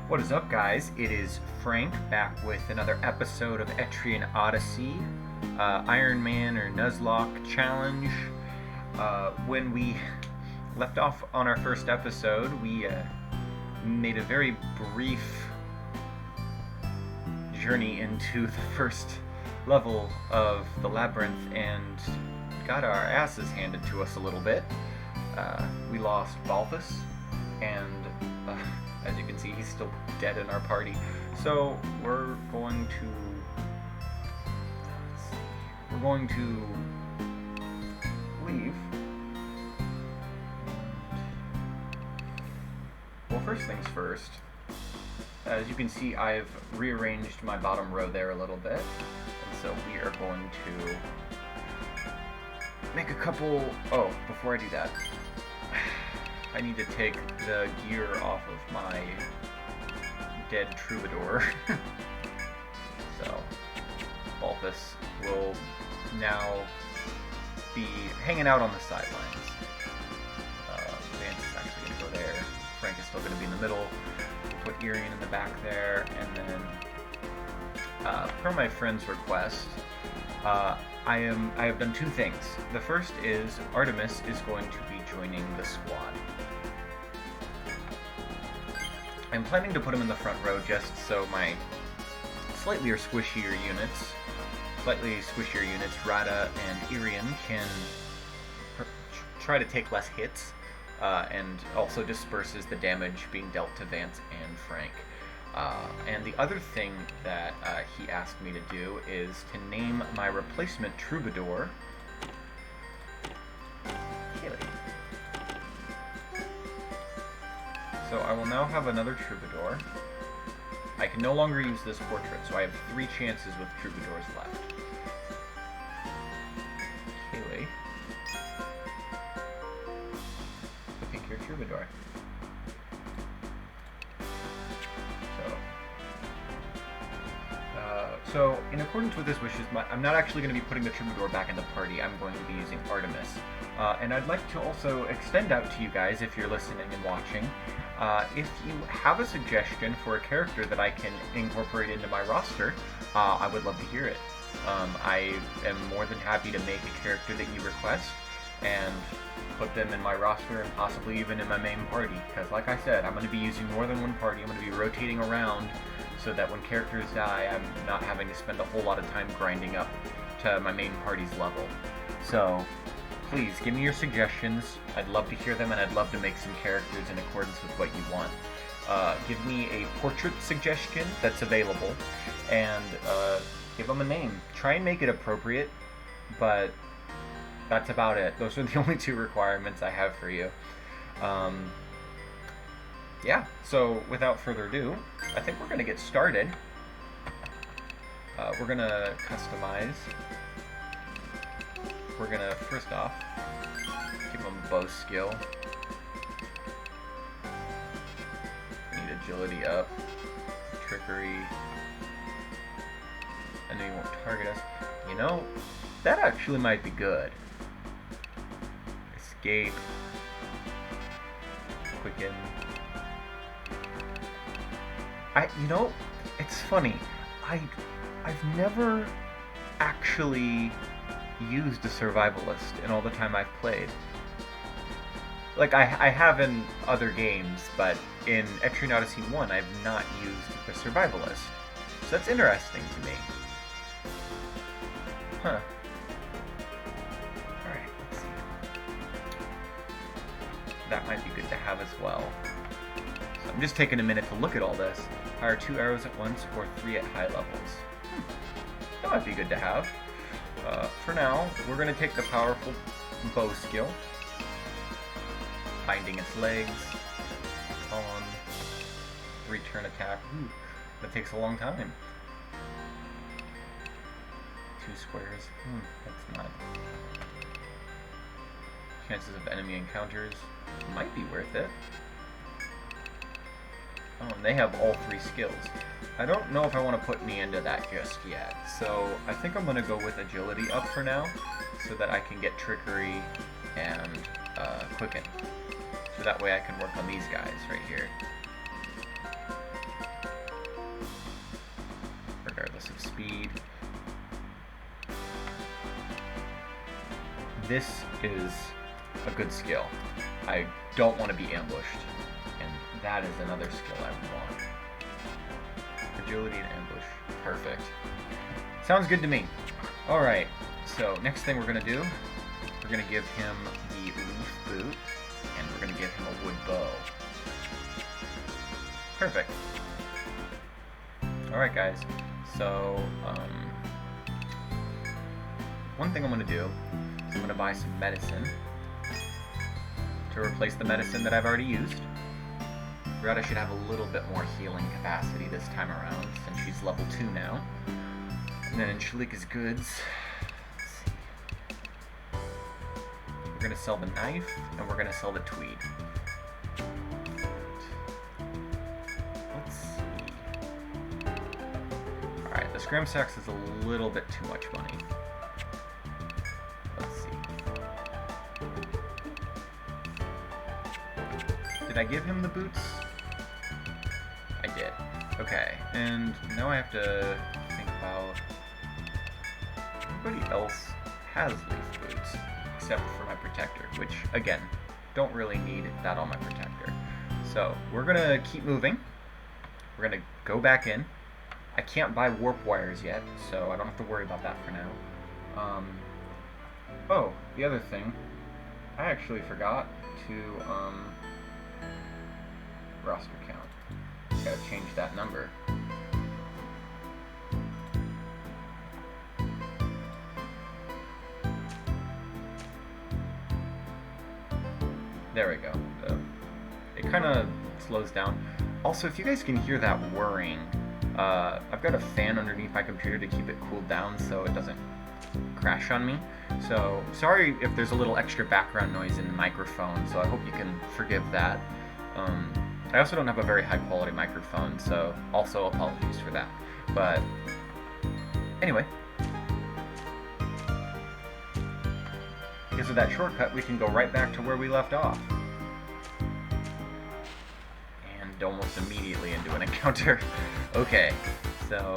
What is up, guys? It is Frank back with another episode of Etrian Odyssey, Iron Man or Nuzlocke challenge. When we left off on our first episode, we made a very brief journey into the first level of the labyrinth and got our asses handed to us a little bit. We lost Balthus, and as you can see, he's still dead in our party. So we're going to leave. Well, first things first. As you can see, I've rearranged my bottom row there a little bit, and so we are going to make a couple. Oh, before I do that, I need to take the gear off of my dead troubadour. So, Balthus will now be hanging out on the sidelines. Vance is actually going to go there. Frank is still going to be in the middle. We'll put Etrian in the back there, and then, per my friend's request, I have done two things. The first is Artemis is going to be joining the squad. I'm planning to put him in the front row just so my slightly squishier units, Rada and Etrian, can try to take less hits, and also disperses the damage being dealt to Vance and Frank. And the other thing that he asked me to do is to name my replacement troubadour Haley. So I will now have another troubadour. I can no longer use this portrait, so I have 3 chances with troubadours left. Haley. Pick your troubadour. So, in accordance with his wishes, I'm not actually going to be putting the troubadour back in the party. I'm going to be using Artemis. And I'd like to also extend out to you guys, if you're listening and watching, if you have a suggestion for a character that I can incorporate into my roster, I would love to hear it. I am more than happy to make a character that you request and put them in my roster and possibly even in my main party. Because like I said, I'm going to be using more than one party. I'm going to be rotating around so that when characters die, I'm not having to spend a whole lot of time grinding up to my main party's level. So, please, give me your suggestions. I'd love to hear them, and I'd love to make some characters in accordance with what you want. Give me a portrait suggestion that's available, and give them a name. Try and make it appropriate, but that's about it. Those are the only 2 requirements I have for you. Yeah, so without further ado, I think we're going to get started. We're going to customize. We're going to, first off, give him bow skill. Need agility up. Trickery. I know he won't target us. You know, that actually might be good. Escape. Quicken. You know, it's funny. I've never actually used a survivalist in all the time I've played. Like, I have in other games, but in Etrian Odyssey 1, I've not used a survivalist. So that's interesting to me. Huh. Alright, let's see. That might be good to have as well. So I'm just taking a minute to look at all this. Fire 2 arrows at once or 3 at high levels. That might be good to have. For now, we're going to take the powerful bow skill. Binding its legs. Column. Return attack. Ooh, that takes a long time. 2 squares. That's not. Chances of enemy encounters might be worth it. Oh, and they have all 3 skills. I don't know if I want to put me into that just yet, so I think I'm going to go with agility up for now, so that I can get trickery and quicken. So that way I can work on these guys right here. this is a good skill. I don't want to be ambushed, and that is another skill I want. Agility and ambush. Perfect. Sounds good to me. Alright, so next thing we're going to do, we're going to give him the leaf boot, and we're going to give him a wood bow. Perfect. Alright guys, so one thing I'm going to do is I'm going to buy some medicine to replace the medicine that I've already used. Greta should have a little bit more healing capacity this time around, since she's level 2 now. And then in Shalika's goods, let's see. We're going to sell the knife, and we're going to sell the tweed. Let's see. Alright, the scram sacks is a little bit too much money. Let's see. Did I give him the boots? I did. Okay, and now I have to think about... Everybody else has leaf boots, except for my protector, which, again, don't really need that on my protector. So, we're gonna keep moving. We're gonna go back in. I can't buy warp wires yet, so I don't have to worry about that for now. Oh, the other thing. I actually forgot to, roster count. Gotta change that number. There we go. It kind of slows down. Also, if you guys can hear that whirring, I've got a fan underneath my computer to keep it cooled down so it doesn't crash on me. So, sorry if there's a little extra background noise in the microphone, so I hope you can forgive that. I also don't have a very high quality microphone, so also apologies for that. But, anyway. Because of that shortcut, we can go right back to where we left off. And almost immediately into an encounter. Okay, so...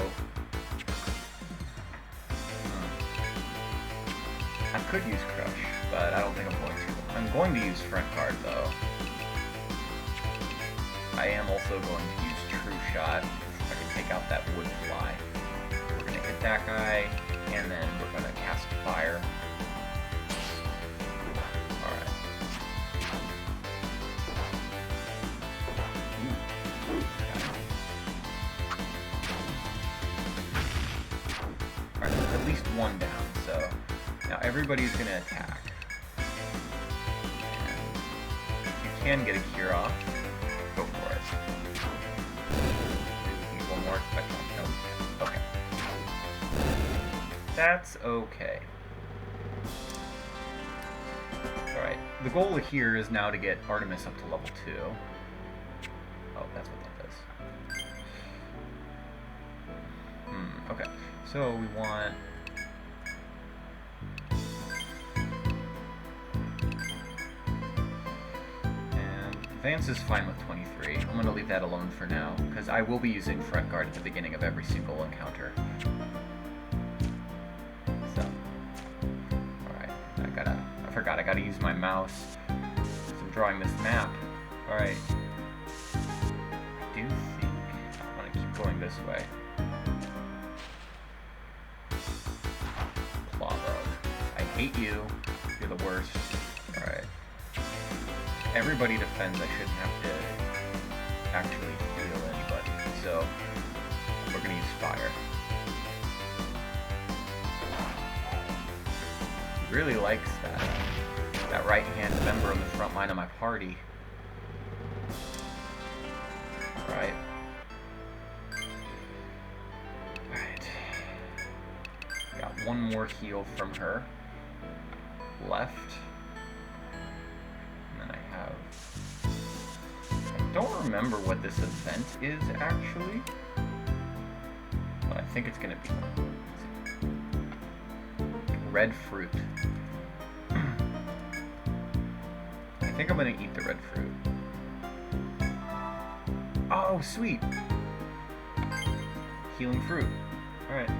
I could use Crush, but I don't think I'm going to. I'm going to use Front Guard, though. I am also going to use True Shot, if I can take out that wood fly. We're going to hit that guy, and then we're going to cast Fire. Alright. Alright, there's at least one down, so... Now everybody's going to attack. And if you can get a cure off, go for it. Maybe one more. No. Okay. That's okay. Alright. The goal here is now to get Artemis up to level 2. Oh, that's what that does. Okay. So we want... Vance is fine with 23. I'm going to leave that alone for now, because I will be using Front Guard at the beginning of every single encounter. So, alright, I forgot I gotta use my mouse. So I'm drawing this map. Alright. I do think I want to keep going this way. Plawbug. I hate you. You're the worst. Alright. Everybody defends, I shouldn't have to actually heal anybody, so we're going to use Fire. He really likes that right-hand member on the front line of my party. Alright. Alright. Got one more heal from her left. I don't remember what this event is, actually. But I think it's going to be red fruit. I think I'm going to eat the red fruit. Oh, sweet! Healing fruit. Alright.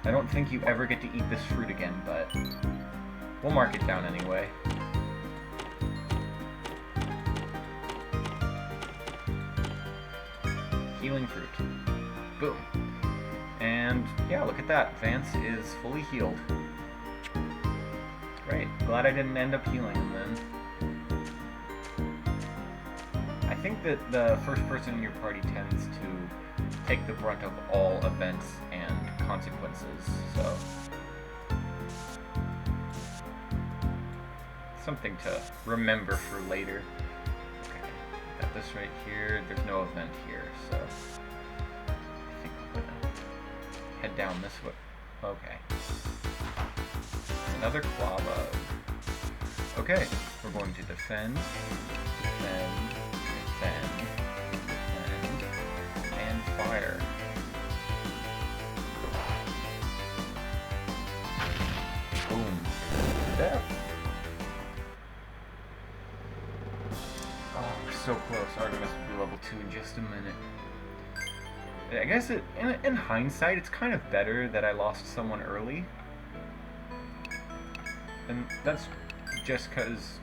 I don't think you ever get to eat this fruit again, but we'll mark it down anyway. Healing fruit. Boom. And yeah, look at that. Vance is fully healed. Great. Glad I didn't end up healing him then. I think that the first person in your party tends to take the brunt of all events and consequences, so something to remember for later. Okay, got this right here. There's no event here, so I think I'm gonna head down this way. Okay. Another claw bug. Okay, we're going to defend, defend, defend, defend, and fire. Boom. Death. Oh, we're so close. Artemis will be level 2 in just a minute. I guess in hindsight, it's kind of better that I lost someone early. And that's just because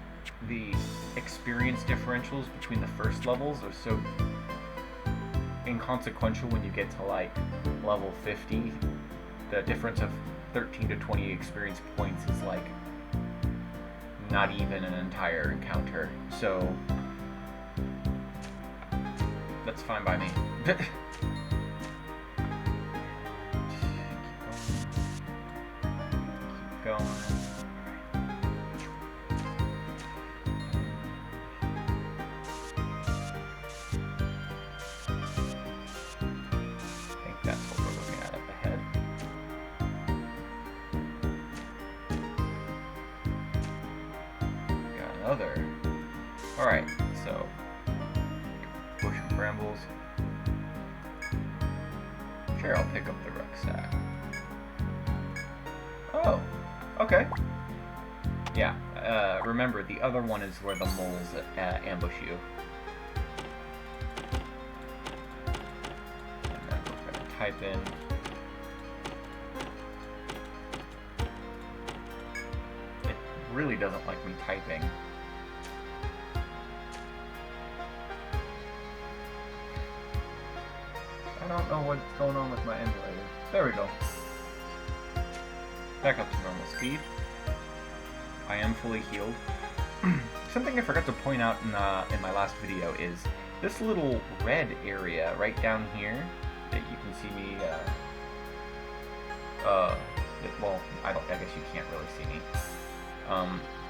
the experience differentials between the first levels are so inconsequential when you get to like level 50. The difference of 13 to 20 experience points is like not even an entire encounter. So that's fine by me. Keep going. Alright, so bush and brambles. Sure, I'll pick up the rucksack. Oh, okay. Yeah, remember, the other one is where the moles ambush you. And then we're going to type in. It really doesn't like me typing. I don't know what's going on with my emulator. There we go. Back up to normal speed. I am fully healed. Something I forgot to point out in my last video is this little red area right down here that you can see me. Well, I guess you can't really see me.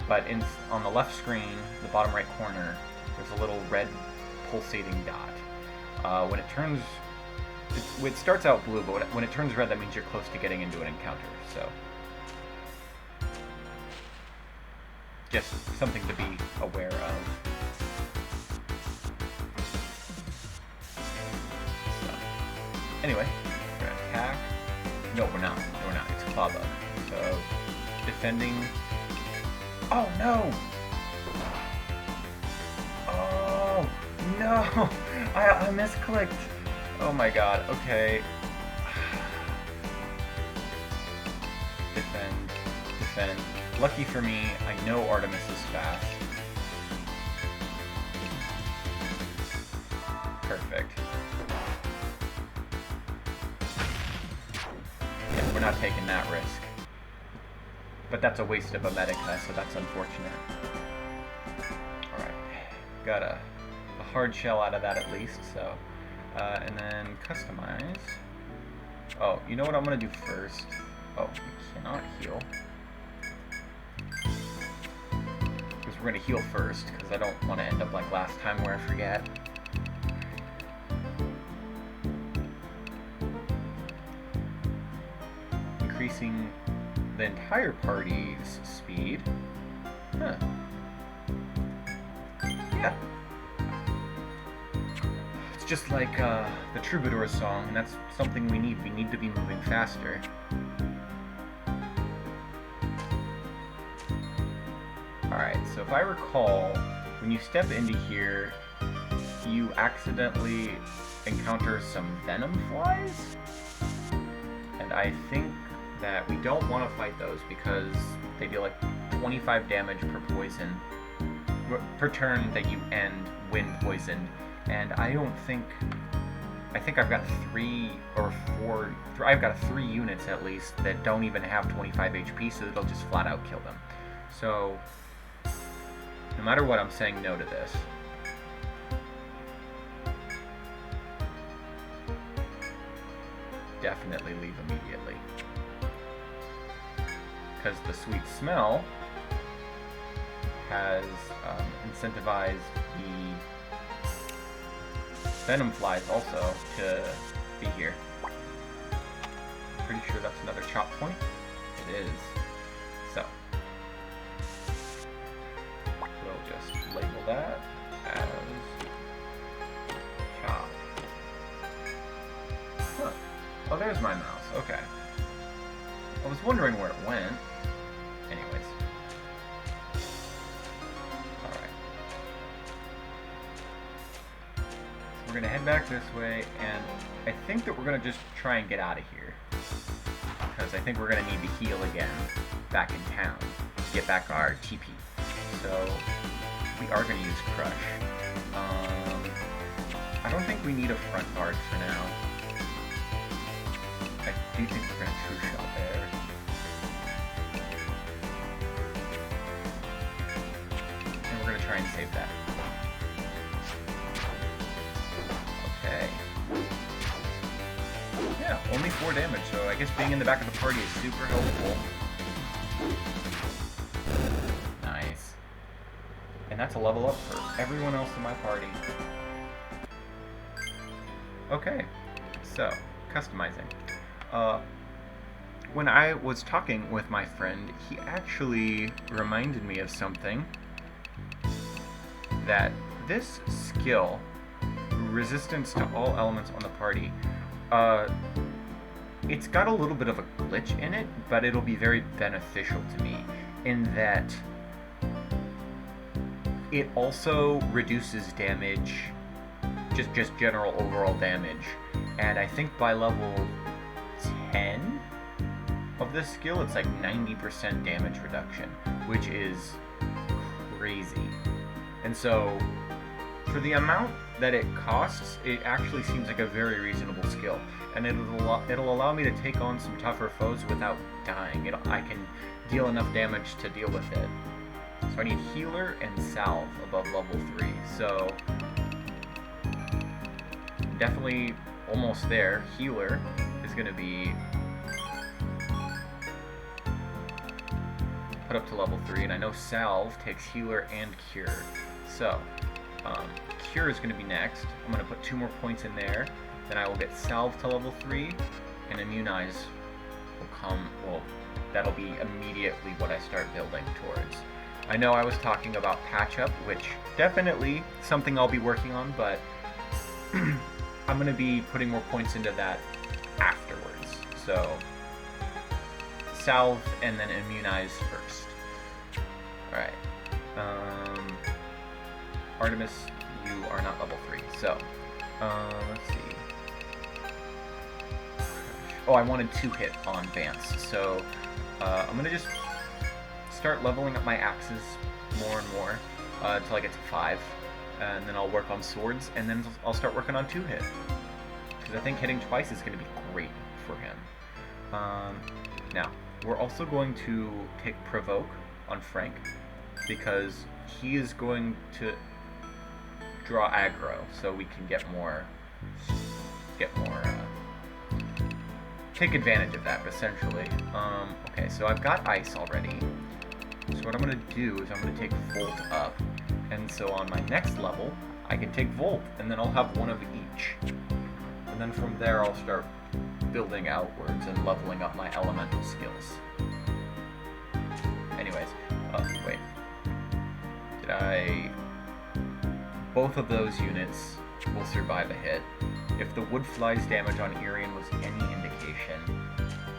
But on the left screen, the bottom right corner, there's a little red pulsating dot. When it turns it starts out blue, but when it turns red, that means you're close to getting into an encounter, so just something to be aware of. So, anyway, we're gonna attack. No, we're not. No, we're not. It's Claw Bug. So, defending. Oh, no! Oh, no! I misclicked. Oh my god, okay. Defend, defend. Lucky for me, I know Artemis is fast. Perfect. Yeah, we're not taking that risk. But that's a waste of a Medica, so that's unfortunate. Alright, got a hard shell out of that at least, so... and then customize. Oh, you know what I'm gonna do first? Oh, we cannot heal. Because we're gonna heal first, because I don't want to end up like last time where I forget. Increasing the entire party's speed. Huh. Yeah. It's just like the Troubadour song, and that's something we need. We need to be moving faster. Alright, so if I recall, when you step into here, you accidentally encounter some venom flies? And I think that we don't want to fight those because they deal like 25 damage per poison per turn that you end when poisoned, and I think I've got 3 or 4. I've got 3 units at least that don't even have 25 HP, so it'll just flat out kill them. So no matter what, I'm saying no to this. Definitely leave immediately, because the sweet smell has incentivized the venom flies also to be here. Pretty sure that's another chop point. It is. So we'll just label that as chop. Huh. Oh, there's my mouse. Okay. I was wondering where it went. Anyways. Alright. So we're going to head back this way, and I think that we're going to just try and get out of here. Because I think we're going to need to heal again back in town. Get back our TP. So we are going to use Crush. I don't think we need a front guard for now. I do think we're going to True Shot there. And we're going to try and save that. Okay. Yeah, only 4 damage, so I guess being in the back of the party is super helpful. Nice. And that's a level up for everyone else in my party. Okay, so, customizing. When I was talking with my friend, he actually reminded me of something. That this skill, resistance to all elements on the party, it's got a little bit of a glitch in it, but it'll be very beneficial to me in that it also reduces damage, just general overall damage, and I think by level 10 of this skill, it's like 90% damage reduction, which is crazy. And so, for the amount that it costs, it actually seems like a very reasonable skill, and it'll allow me to take on some tougher foes without dying. I can deal enough damage to deal with it. So I need Healer and Salve above level 3, so definitely almost there. Healer is going to be put up to level 3, and I know Salve takes Healer and Cure. So, Cure is going to be next. I'm going to put 2 more points in there. Then I will get Salve to level 3, and Immunize will come, well, that'll be immediately what I start building towards. I know I was talking about Patch Up, which definitely something I'll be working on, but I'm going to be putting more points into that afterwards. So, Salve and then Immunize first. Alright. Artemis, you are not level 3, so, let's see. Oh, I wanted 2-hit on Vance, so, I'm going to just start leveling up my axes more and more, until I get to 5, and then I'll work on swords, and then I'll start working on 2-hit, because I think hitting twice is going to be great for him. Now, we're also going to take Provoke on Frank, because he is going to draw aggro, so we can take advantage of that, essentially. Okay, so I've got Ice already, so what I'm going to do is I'm going to take Volt up, and so on my next level, I can take Volt, and then I'll have one of each. And then from there, I'll start building outwards and leveling up my elemental skills. Anyways, wait. Both of those units will survive a hit. If the Wood Fly's damage on Etrian was any indication,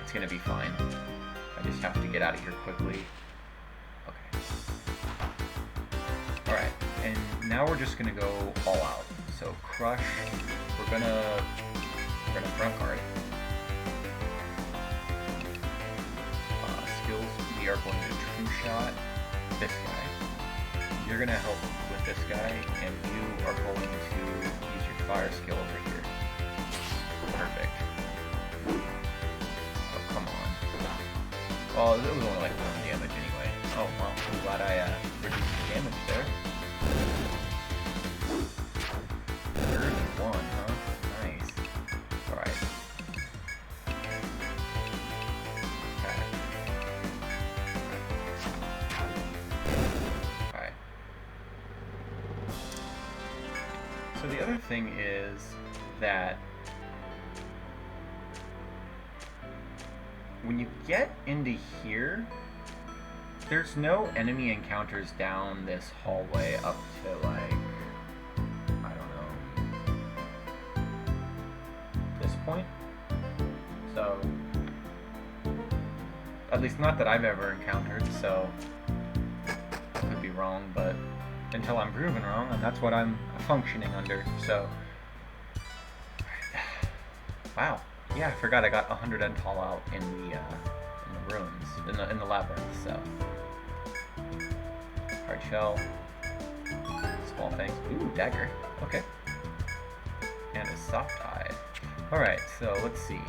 it's gonna be fine. I just have to get out of here quickly. Okay. Alright, and now we're just gonna go all out. So Crush, we're gonna front guard. we are going to true shot this guy. You're going to help with this guy, and you are going to use your fire skill over here. Perfect. Oh, come on. Well, it was only like 1 damage anyway. Oh, well, I'm glad I reduced the damage there. 31, huh? Nice. Alright. Okay. Alright. So the other thing is that when you get into here, there's no enemy encounters down this hallway up to like, I don't know, this point. So, at least not that I've ever encountered, so I could be wrong, but until I'm proven wrong, and that's what I'm functioning under, so. Wow. Yeah, I forgot I got 100 Entall out in the ruins, in the labyrinth, so. Hard shell. Small things. Ooh, dagger. Okay. And a soft eye. Alright, so let's see.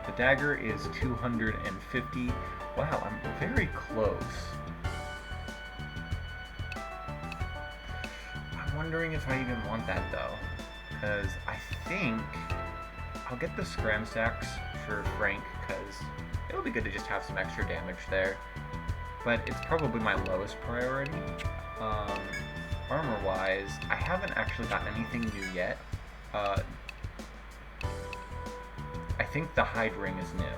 The dagger is 250. Wow, I'm very close. I'm wondering if I even want that though. Because I think I'll get the scram sacks for Frank, because it'll be good to just have some extra damage there. But it's probably my lowest priority. Armor-wise, I haven't actually got anything new yet. I think the hide ring is new.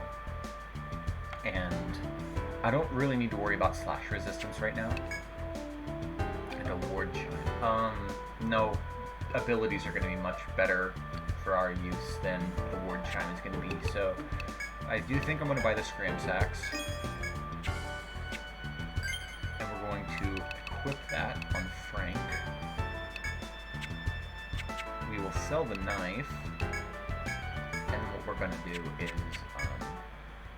And I don't really need to worry about slash resistance right now. And a ward chime. No, abilities are going to be much better for our use than the ward chime is going to be. So I do think I'm going to buy the scram sacks. And we're going to equip that on Frank. We will sell the knife. And what we're going to do is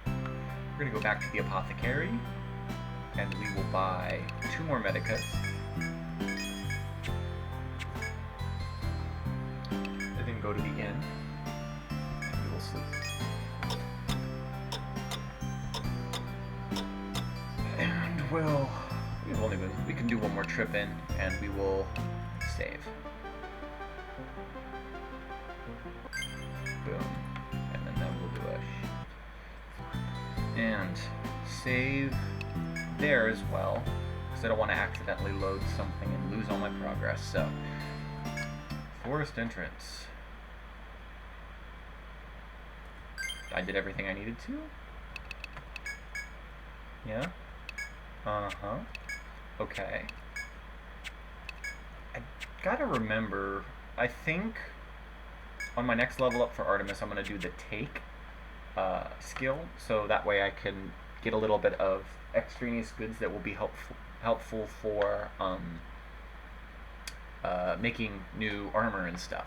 we're going to go back to the apothecary. And we will buy 2 more medicas. And then go to the inn. And we will sleep. And we can do one more trip in, and we will save. Boom. And then we'll do a and save there as well, because I don't want to accidentally load something and lose all my progress. So, forest entrance. I did everything I needed to? Yeah? Uh-huh. Okay. I gotta remember, I think on my next level up for Artemis, I'm gonna do the take skill, so that way I can get a little bit of extraneous goods that will be helpful for making new armor and stuff.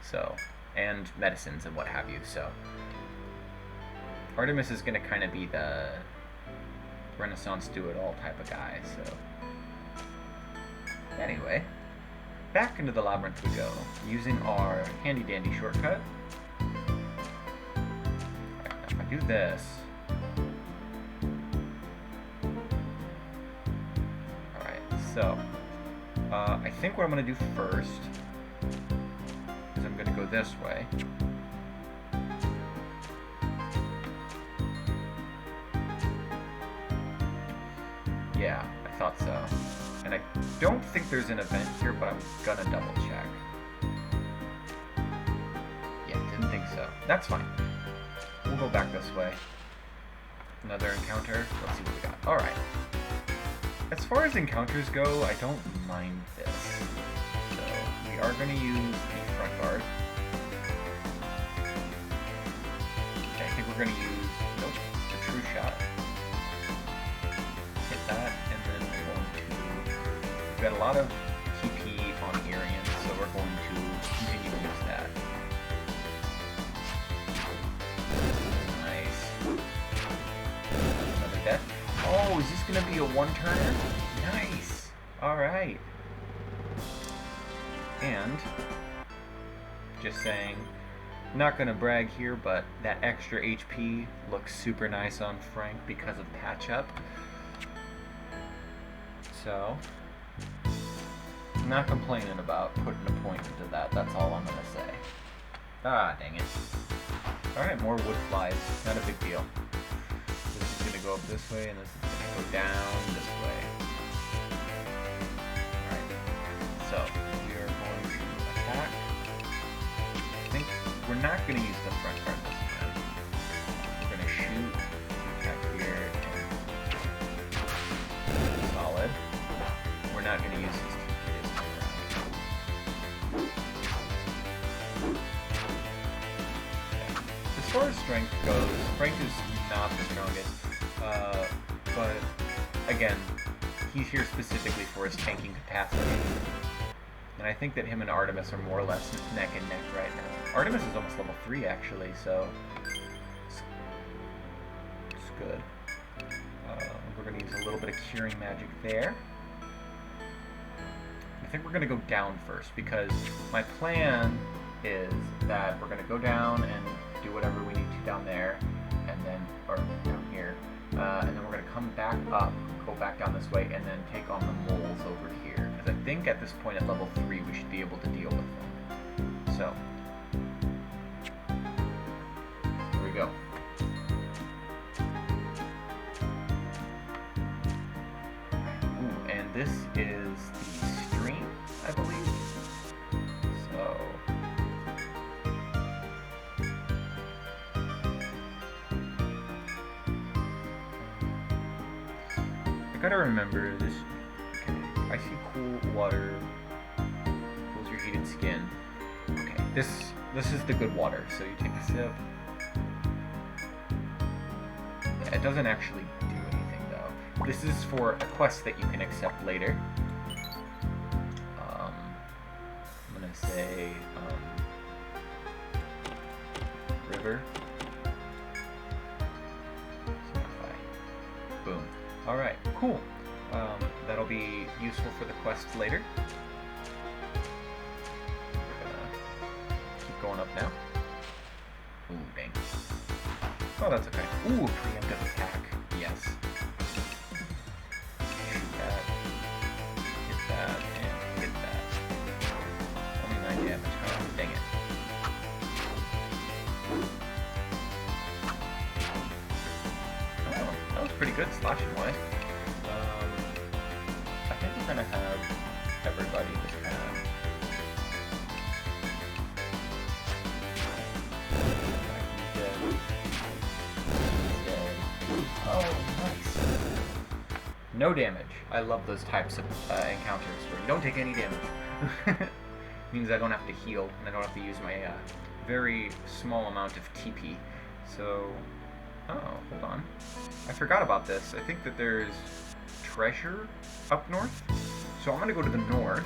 So, and medicines and what have you. So, Artemis is gonna kind of be the Renaissance do-it-all type of guy, so. Anyway, back into the labyrinth we go, using our handy-dandy shortcut. Alright, now if I do this. Alright, so, I think what I'm going to do first is I'm going to go this way. Yeah, I thought so. And I don't think there's an event here, but I'm gonna double check. Yeah, didn't think so. That's fine. We'll go back this way. Another encounter. Let's see what we got. Alright. As far as encounters go, I don't mind this. So, we are gonna use the front guard. Okay, I think we're gonna use, nope, the true shot. Hit that, and then we're going to, we've got a lot of TP on Arian, so we're going to continue to use that. Nice. Another death. Oh, is this going gonna be a one-turner? Nice! Alright. And, just saying, not gonna brag here, but that extra HP looks super nice on Frank because of patch up. So, not complaining about putting a point into that, that's all I'm gonna say. Ah, dang it. Alright, more wood flies, not a big deal. This is gonna go up this way, and this is gonna go down this way. Alright, so, we are going to attack. I think we're not going to use the front part this time. We're going to shoot, attack here, and solid. We're not going to use his TP this time around. Okay. As far as strength goes, Frank is not the strongest, but again, he's here specifically for his tanking capacity. And I think that him and Artemis are more or less neck and neck right now. Artemis is almost level 3 actually, so it's good. We're going to use a little bit of curing magic there. I think we're going to go down first, because my plan is that we're going to go down and do whatever we need to down there, and then, or down here, and then we're going to come back up, go back down this way, and then take on the moles over here. Because I think at this point at level 3 we should be able to deal with them. So, here we go. Ooh, and this is the stream, I believe. So, I gotta remember this. I see cool water. Cools your heated skin. Okay, this is the good water. So you take a sip. Yeah, it doesn't actually do anything though. This is for a quest that you can accept later. I'm gonna say river. Boom. All right, cool. That'll be useful for the quest later. We're gonna keep going up now. Ooh, dang. Oh, that's okay. Ooh, preemptive attack. Yes. Shoot that. Hit that, and hit that. Only 9 damage. Oh, dang it. Oh, that was pretty good slashing wise. I think we're gonna have everybody just kind of oh, nice. No damage. I love those types of encounters where you don't take any damage. Means I don't have to heal and I don't have to use my very small amount of TP. So, oh, hold on. I forgot about this. I think that there's treasure up north, so I'm gonna go to the north.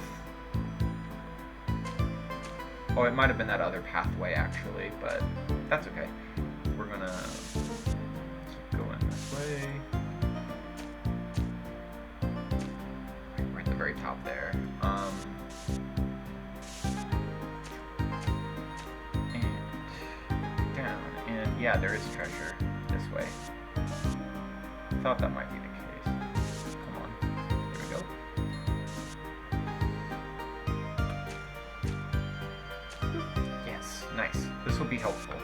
Oh, it might have been that other pathway actually, but that's okay. We're gonna keep going this way. We're at the very top there. And down, and yeah, there is treasure this way. Thought that might be the case. Nice. This will be helpful.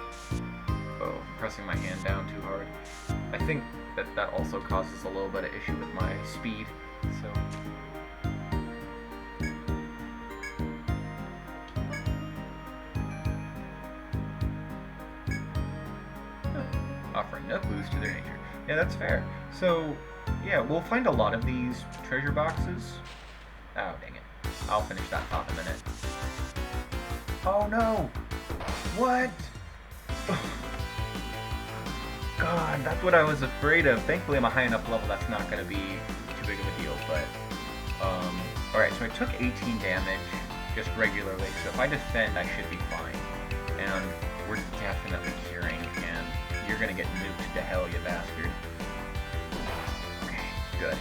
Oh, I'm pressing my hand down too hard. I think that also causes a little bit of issue with my speed, so... Offering no clues to their nature. Yeah, that's fair. So, yeah, we'll find a lot of these treasure boxes. Oh, dang it. I'll finish that thought in a minute. Oh no! What? God, that's what I was afraid of. Thankfully, I'm a high enough level that's not going to be too big of a deal, but... Alright, so I took 18 damage just regularly, so if I defend, I should be fine. And we're definitely curing, and you're going to get nuked to hell, you bastard. Okay, good.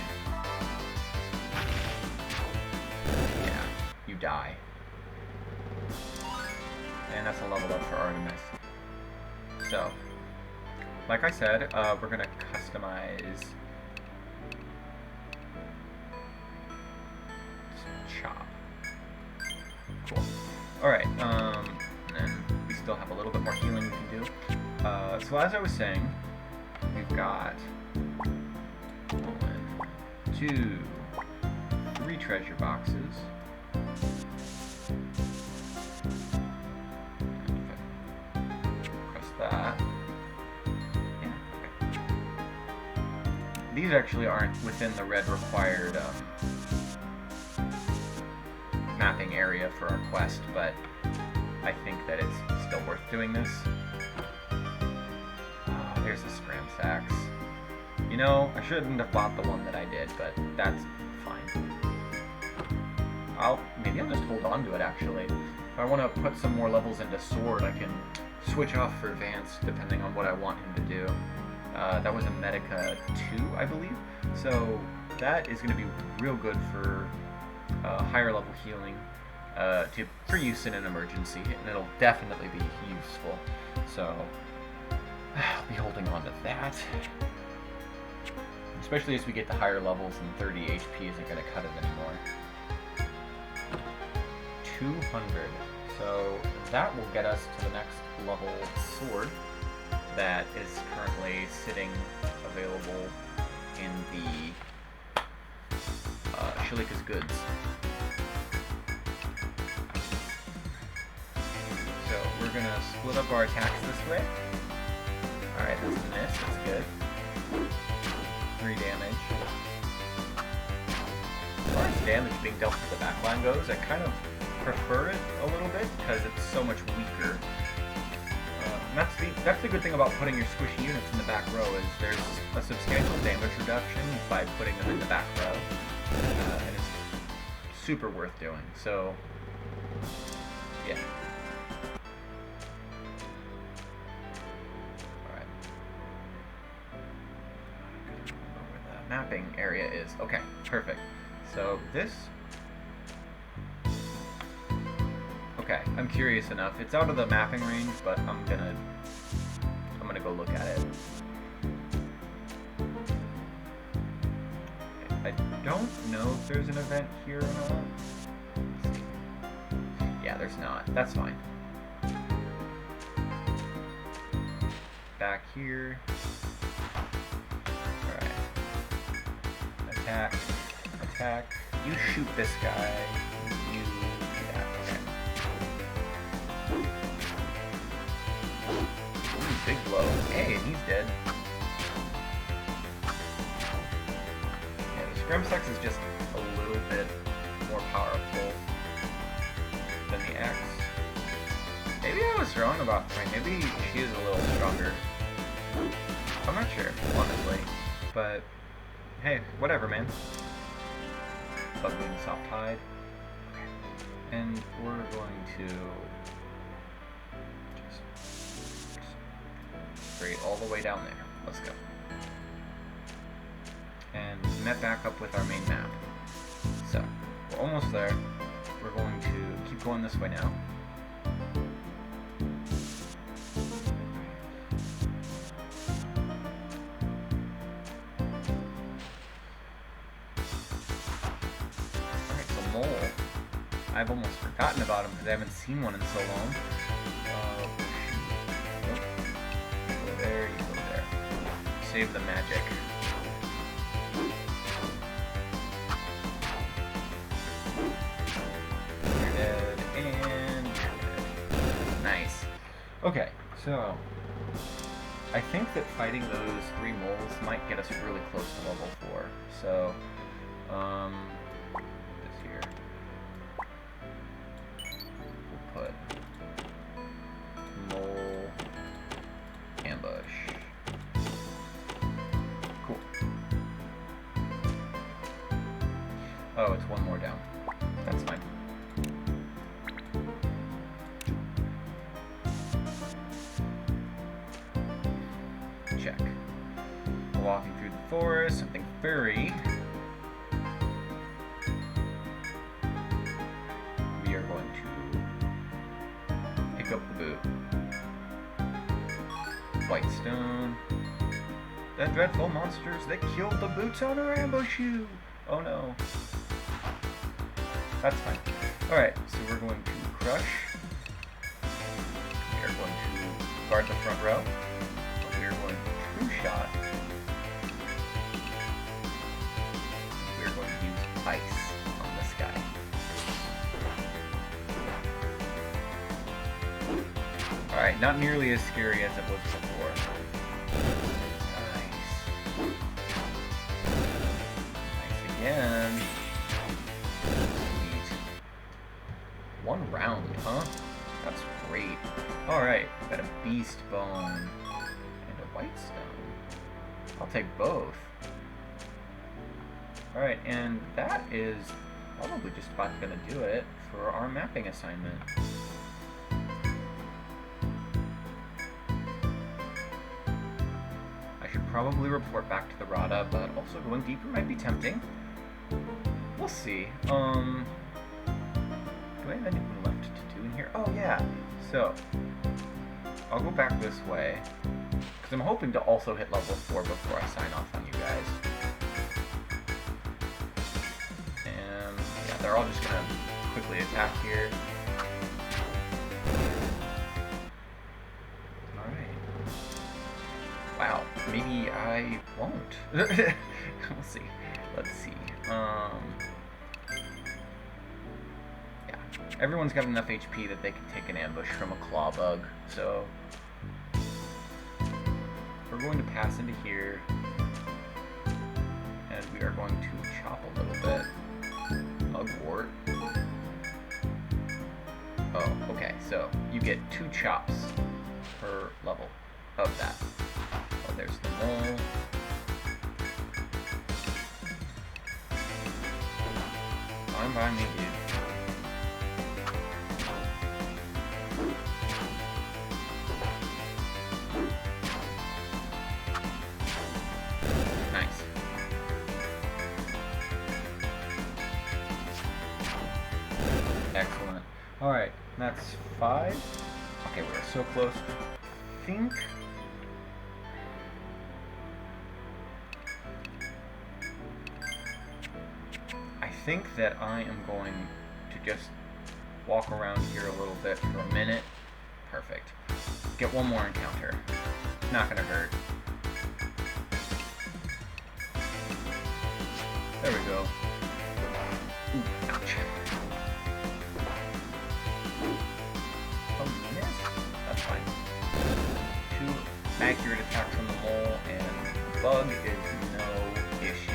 Yeah, you die. And that's a level up for Artemis. So, like I said, we're gonna customize Chop. Cool. Alright, and then we still have a little bit more healing we can do. So as I was saying, we've got 1, 2, 3 treasure boxes. Press that. Yeah, okay. These actually aren't within the red required mapping area for our quest, but I think that it's still worth doing this. There's the Scram Sacks. You know, I shouldn't have bought the one that I did, but that's fine. Maybe I'll just hold on to it, actually. If I want to put some more levels into Sword, I can switch off for Advanced, depending on what I want him to do. That was a Medica 2, I believe. So that is going to be real good for higher level healing for use in an emergency, and it'll definitely be useful. So I'll be holding on to that, especially as we get to higher levels and 30 HP isn't going to cut it anymore. 200. So that will get us to the next level sword that is currently sitting available in the Shalika's Goods. So we're going to split up our attacks this way. Alright, that's a miss, that's good. 3 damage. As far as damage being dealt with the backline goes, I kind of prefer it a little bit because it's so much weaker. That's the good thing about putting your squishy units in the back row, is there's a substantial damage reduction by putting them in the back row. And it's super worth doing, so yeah. Mapping area is. Okay, perfect. So this... Okay, I'm curious enough. It's out of the mapping range, but I'm gonna go look at it. I don't know if there's an event here or not. Let's see. Yeah, there's not. That's fine. Back here. Attack, attack. You shoot this guy. You, yeah, okay. Ooh, big blow. Hey, and he's dead. Yeah, the Scrum Sex is just a little bit more powerful than the X. Maybe I was wrong about that. Maybe she is a little stronger. I'm not sure, honestly, but hey, whatever, man. Bugwing Soft Hide. Okay. And we're going to just straight all the way down there. Let's go. And net back up with our main map. So, we're almost there. We're going to keep going this way now. I've almost forgotten about him because I haven't seen one in so long. Go there, you go there. Save the magic. You're dead, and you're dead. Nice. Okay, so I think that fighting those 3 moles might get us really close to level 4. So, this here. Put mole ambush. Cool. Oh, it's 1 more down. That's fine. Check. Walking through the forest, something furry. up the boot. White stone. The dreadful monsters that killed the boots owner ambush you! Oh no. That's fine. Alright, so we're going to crush. We are going to guard the front row. We are going to true shot. We are going to use ice on this guy. Alright, not nearly as scary as it was before. Nice. Nice again. Sweet. One round, huh? That's great. Alright, got a beast bone and a white stone. I'll take both. Alright, and that is probably just about gonna do it for our mapping assignment. I should probably report back to the Rada, but also going deeper might be tempting. We'll see. Do I have anything left to do in here? Oh yeah, so I'll go back this way, because I'm hoping to also hit level 4 before I sign off on you guys. And yeah, they're all just gonna quickly attack here. Alright. Wow, maybe I won't. We'll see. Let's see. Yeah, everyone's got enough HP that they can take an ambush from a claw bug, so we're going to pass into here, and we are going to chop a little bit. Mugwort. Oh, okay, so you get 2 chops per level of that. Oh, there's the mole. Fine by me, dude. Nice. Excellent. Alright, that's 5. Okay, we're so close. I think that I am going to just walk around here a little bit for a minute. Perfect. Get one more encounter. Not gonna hurt. There we go. Ooh, ouch. Oh, miss? That's fine. 2 accurate attacks on the mole, and the bug is no issue.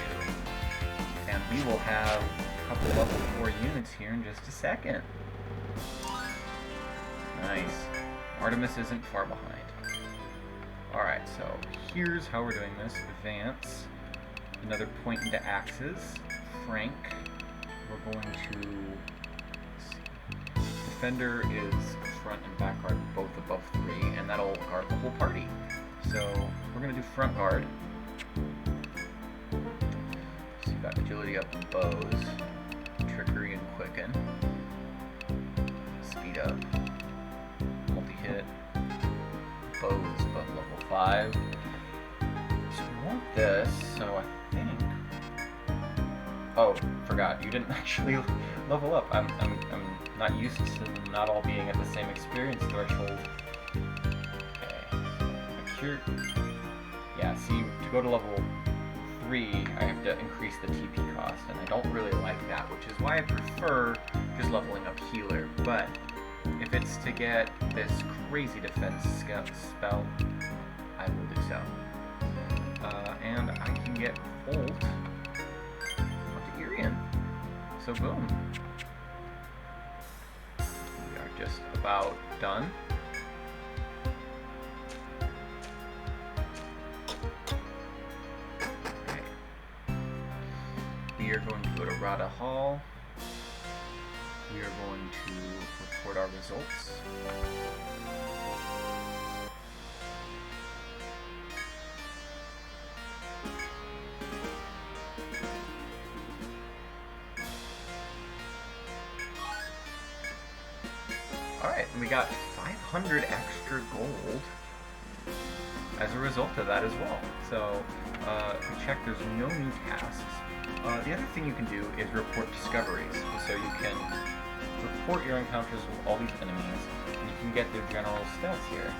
And we will have a couple level 4 units here in just a second. Nice. Artemis isn't far behind. Alright, so here's how we're doing this. Advance. Another point into axes. Frank. We're going to... Let's see. Defender is front and back guard both above 3, and that'll guard the whole party. So we're going to do front guard. So you've got agility up and bows. Trickery and quicken. Speed up. Multi-hit. Bows above level 5. So we want this, so I think... Oh, forgot. You didn't actually level up. I'm not used to not all being at the same experience threshold. Okay. Cure. Yeah, see, to go to level 3, I have to increase the TP cost, and I don't really like that, which is why I prefer just leveling up healer. But if it's to get this crazy defense spell, I will do so. And I can get Volt onto Etrian. So boom. We are just about done. Okay. We are going to go to Rada Hall. We are going to report our results. we got 500 extra gold as a result of that as well. So, check, there's no new tasks. The other thing you can do is report discoveries. So you can report your encounters with all these enemies, and you can get their general stats here.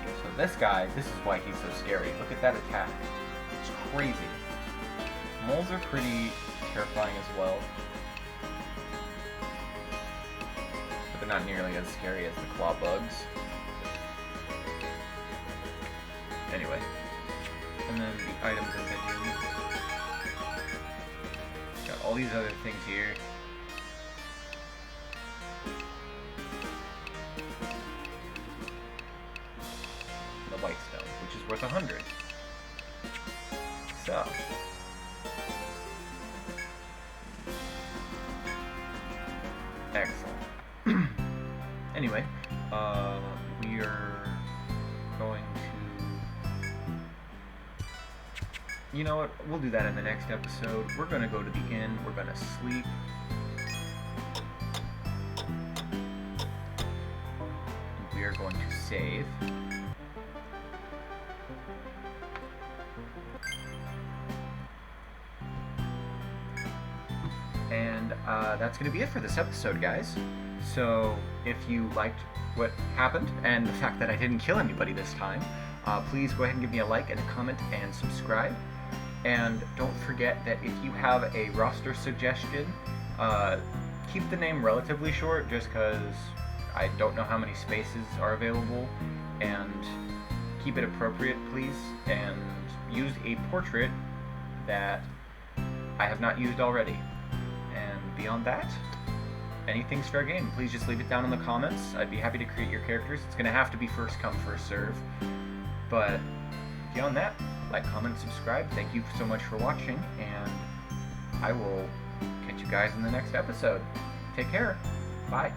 So this guy, this is why he's so scary. Look at that attack. It's crazy. Moles are pretty terrifying as well, but they're not nearly as scary as the claw bugs. Anyway, and then the items and minions. Got all these other things here. The white stone, which is worth 100. So. Excellent. Anyway, we are going to... You know what? We'll do that in the next episode. We're going to go to the inn. We're going to sleep. We are going to save. And that's going to be it for this episode, guys. So, if you liked what happened, and the fact that I didn't kill anybody this time, please go ahead and give me a like and a comment and subscribe. And don't forget that if you have a roster suggestion, keep the name relatively short, just because I don't know how many spaces are available, and keep it appropriate, please, and use a portrait that I have not used already. And beyond that, anything's fair game. Please just leave it down in the comments. I'd be happy to create your characters. It's going to have to be first come, first serve. But beyond that, like, comment, subscribe. Thank you so much for watching, and I will catch you guys in the next episode. Take care. Bye.